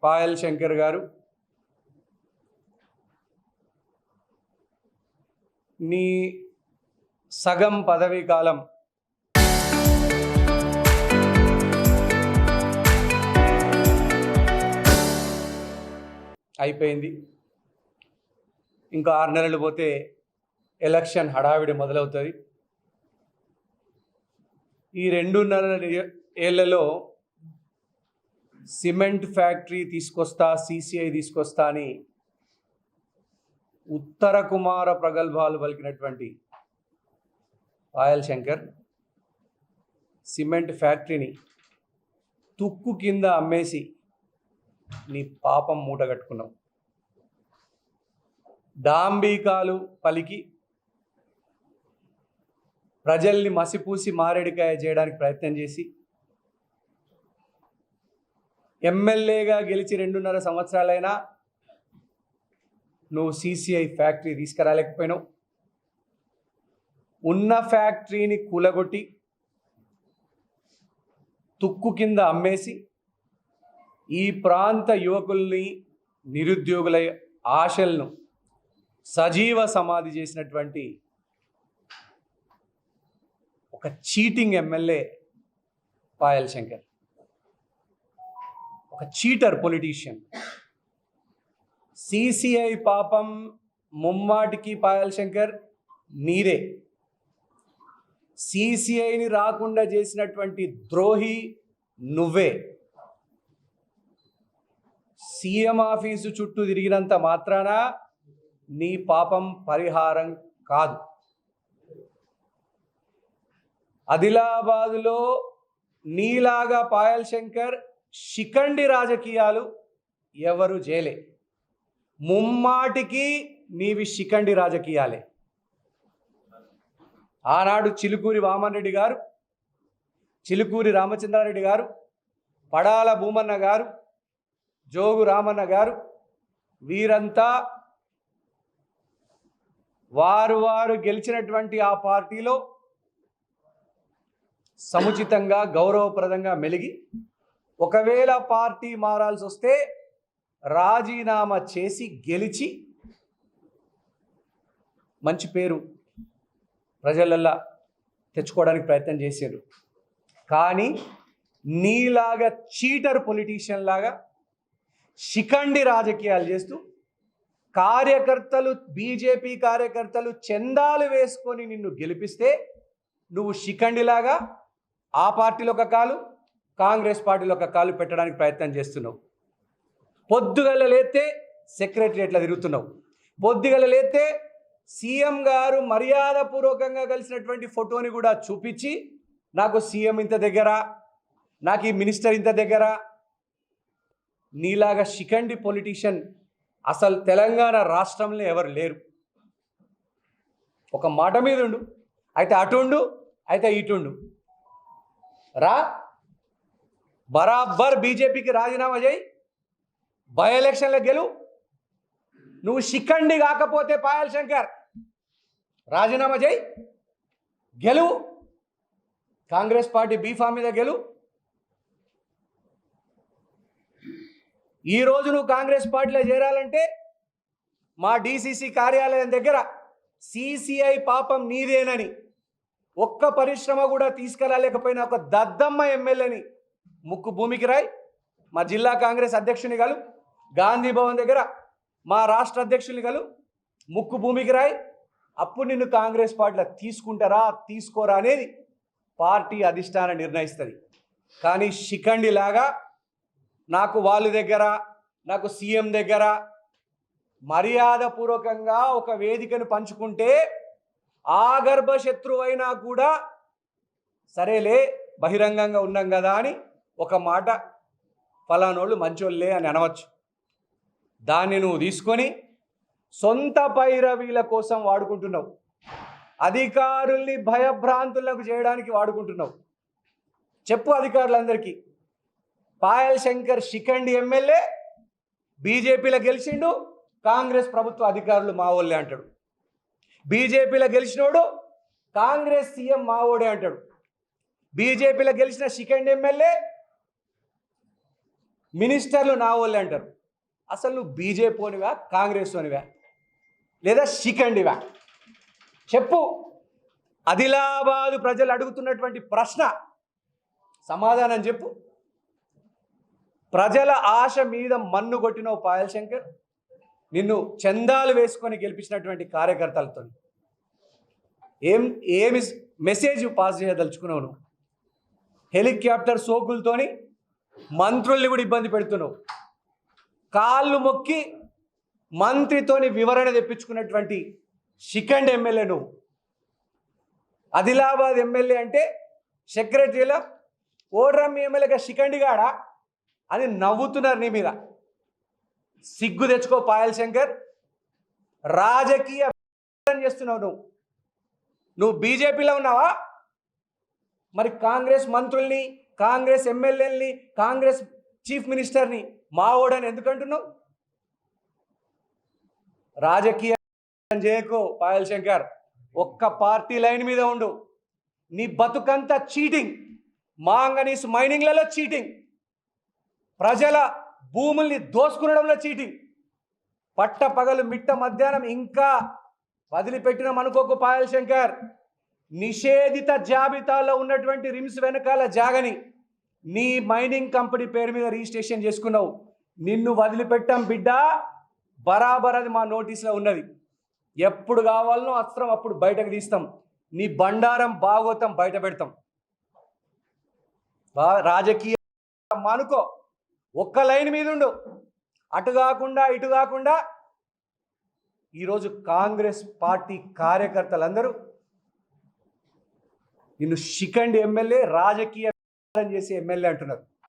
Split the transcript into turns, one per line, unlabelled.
పాయల్ శంకర్ గారు, నీ సగం పదవీ కాలం అయిపోయింది. ఇంకా 6 నెలలు పోతే ఎలక్షన్ హడావిడి మొదలవుతుంది. ఈ 2.5 ఏళ్లలో సిమెంట్ ఫ్యాక్టరీ తీసుకొస్తా, సిసిఐ తీసుకొస్తా అని ఉత్తర కుమార ప్రగల్భాలు పలికినటువంటి పాయల్ శంకర్ సిమెంట్ ఫ్యాక్టరీని తుక్కు కింద అమ్మేసి నీ పాపం మూటగట్టుకున్నావు. డాంబికాలు పలికి ప్రజల్ని మసిపూసి మారేడికాయ చేయడానికి ప్రయత్నం చేసి ఎమ్మెల్యేగా గెలిచి 2.5 సంవత్సరాలైనా నువ్వు సిసిఐ ఫ్యాక్టరీ తీసుకురాలేకపోయినావు. ఉన్న ఫ్యాక్టరీని కూలగొట్టి తుక్కు కింద అమ్మేసి ఈ ప్రాంత యువకుల్ని, నిరుద్యోగుల ఆశలను సజీవ సమాధి చేసినటువంటి ఒక చీటింగ్ ఎమ్మెల్యే పాయల్ శంకర్, ఒక చీటర్ పొలిటీషియన్. సిసిఐ పాపం ముమ్మాటికి పాయల్ శంకర్ నీరే. సిసిఐని రాకుండా చేసినటువంటి ద్రోహి నువ్వే. సీఎం ఆఫీసు చుట్టూ తిరిగినంత మాత్రాన నీ పాపం పరిహారం కాదు. ఆదిలాబాదులో నీలాగా పాయల్ శంకర్ శిఖండి రాజకీయాలు ఎవరు చేయలే. ముమ్మాటికి నీవి శిఖండి రాజకీయాలే. ఆనాడు చిలుకూరి వామన్ రెడ్డి గారు, చిలుకూరి రామచంద్రారెడ్డి గారు, పడాల భూమన్న గారు, జోగు రామన్న గారు, వీరంతా వారు గెలిచినటువంటి ఆ పార్టీలో సముచితంగా గౌరవప్రదంగా మెలిగి, ఒకవేళ పార్టీ మారాల్సి వస్తే రాజీనామా చేసి గెలిచి మంచి పేరు ప్రజలల్లా తెచ్చుకోవడానికి ప్రయత్నం చేశారు. కానీ నీలాగా చీటర్ పొలిటీషియన్ లాగా శిఖండి రాజకీయాలు చేస్తూ కార్యకర్తలు, బీజేపీ కార్యకర్తలు చందాలు వేసుకొని నిన్ను గెలిపిస్తే నువ్వు శిఖండిలాగా ఆ పార్టీలో ఒక కాలు, కాంగ్రెస్ పార్టీలో ఒక కాలు పెట్టడానికి ప్రయత్నం చేస్తున్నావు. పొద్దుగల లేతే సెక్రటరియట్లో తిరుగుతున్నావు. పొద్దుగల లేతే సీఎం గారు మర్యాదపూర్వకంగా కలిసినటువంటి ఫోటోని కూడా చూపించి నాకు సీఎం ఇంత దగ్గర, నాకు ఈ మినిస్టర్ ఇంత దగ్గర. నీలాగా శిఖండి పొలిటీషియన్ అసలు తెలంగాణ రాష్ట్రంలో ఎవరు లేరు. ఒక మాట మీద ఉండు, అయితే అటుండు, అయితే ఇటుండు. రా, బరాబర్ బీజేపీకి రాజీనామా చేయి, బై ఎలక్షన్లో గెలు. నువ్వు శిఖండి కాకపోతే పాయల్ శంకర్ రాజీనామా చేయి, గెలువు. కాంగ్రెస్ పార్టీ బీఫామ్ మీద గెలువు. ఈరోజు నువ్వు కాంగ్రెస్ పార్టీలో చేరాలంటే మా డీసీసీ కార్యాలయం దగ్గర సిసిఐ పాపం నీదేనని, ఒక్క పరిశ్రమ కూడా తీసుకురాలేకపోయినా ఒక దద్దమ్మ ఎమ్మెల్యేని ముక్కు భూమికి రాయి. మా జిల్లా కాంగ్రెస్ అధ్యక్షుని గలు, గాంధీ భవన్ దగ్గర మా రాష్ట్ర అధ్యక్షుని గలు, ముక్కు భూమికి రాయి. అప్పుడు నిన్ను కాంగ్రెస్ పార్టీలో తీసుకుంటారా తీసుకోరా అనేది పార్టీ అధిష్టానం నిర్ణయిస్తుంది. కానీ శిఖండిలాగా నాకు వాళ్ళ దగ్గర, నాకు సీఎం దగ్గర మర్యాదపూర్వకంగా ఒక వేదికను పంచుకుంటే ఆగర్భ శత్రువైనా కూడా సరేలే బహిరంగంగా ఉన్నాం కదా అని ఒక మాట ఫలానోళ్ళు మంచోళ్ళే అని అనవచ్చు. దాన్ని నువ్వు తీసుకొని సొంత పైరవీల కోసం వాడుకుంటున్నావు. అధికారుల్ని భయభ్రాంతులకు చేయడానికి వాడుకుంటున్నావు. చెప్పు అధికారులందరికీ, పాయల్ శంకర్ శిఖండి ఎమ్మెల్యే బీజేపీలో గెలిచిండు, కాంగ్రెస్ ప్రభుత్వ అధికారులు మా వాళ్ళే అంటాడు. బీజేపీలో గెలిచినోడు కాంగ్రెస్ సీఎం మావోడే అంటాడు. బీజేపీలో గెలిచిన శిఖండి ఎమ్మెల్యే మినిస్టర్లు నా వాళ్ళే అంటారు. అసలు నువ్వు బీజేపీ ఓనివా, కాంగ్రెస్ ఓనివా, లేదా శిఖండివా? చెప్పు. ఆదిలాబాదు ప్రజలు అడుగుతున్నటువంటి ప్రశ్న సమాధానం చెప్పు. ప్రజల ఆశ మీద మన్ను కొట్టినవు పాయల్ శంకర్. నిన్ను చందాలు వేసుకొని గెలిపించినటువంటి కార్యకర్తలతో ఏమి మెసేజ్ పాస్ చేయదలుచుకున్నావు నువ్వు? హెలికాప్టర్ సోకులతోని మంత్రుల్ని కూడా ఇబ్బంది పెడుతున్నావు. కాళ్ళు మొక్కి మంత్రితోని వివరణ తెప్పించుకున్నటువంటి శిఖండ్ ఎమ్మెల్యే నువ్వు. ఆదిలాబాద్ ఎమ్మెల్యే అంటే సెక్రటరీలో ఓడ్రమ్మి ఎమ్మెల్యేగా శిఖండిగాడా అని నవ్వుతున్నారు నీ మీద. సిగ్గు తెచ్చుకో పాయల్ శంకర్. రాజకీయ చేస్తున్నావు నువ్వు బీజేపీలో ఉన్నావా? మరి కాంగ్రెస్ మంత్రుల్ని, కాంగ్రెస్ ఎమ్మెల్యేలని, కాంగ్రెస్ చీఫ్ మినిస్టర్ని మావోడని ఎందుకు అంటున్నావు? రాజకీయ చేయకో పాయల్ శంకర్. ఒక్క పార్టీ లైన్ మీద ఉండు. నీ బతుకంతా చీటింగ్, మాంగనీస్ మైనింగ్లలో చీటింగ్, ప్రజల భూముల్ని దోసుకునడంలో చీటింగ్, పట్ట పగలు మిట్ట మధ్యాహ్నం ఇంకా వదిలిపెట్టినాం అనుకోకు పాయల్ శంకర్. నిషేధిత జాబితాలో ఉన్నటువంటి రిమ్స్ వెనకాల జాగని నీ మైనింగ్ కంపెనీ పేరు మీద రిజిస్ట్రేషన్ చేసుకున్నావు. నిన్ను వదిలిపెట్టాం బిడ్డ, బరాబర్ అది మా నోటీసులో ఉన్నది. ఎప్పుడు కావాలనో అస్త్రం అప్పుడు బయటకు తీస్తాం. నీ బండారం భాగవతం బయట పెడతాం. రాజకీయ మానుకో, ఒక్క లైన్ మీద ఉండు. అటు కాకుండా ఇటు కాకుండా ఈరోజు కాంగ్రెస్ పార్టీ కార్యకర్తలందరూ నిన్ను శిఖండి ఎమ్మెల్యే, రాజకీయ చేసే ఎమ్మెల్యే అంటున్నారు.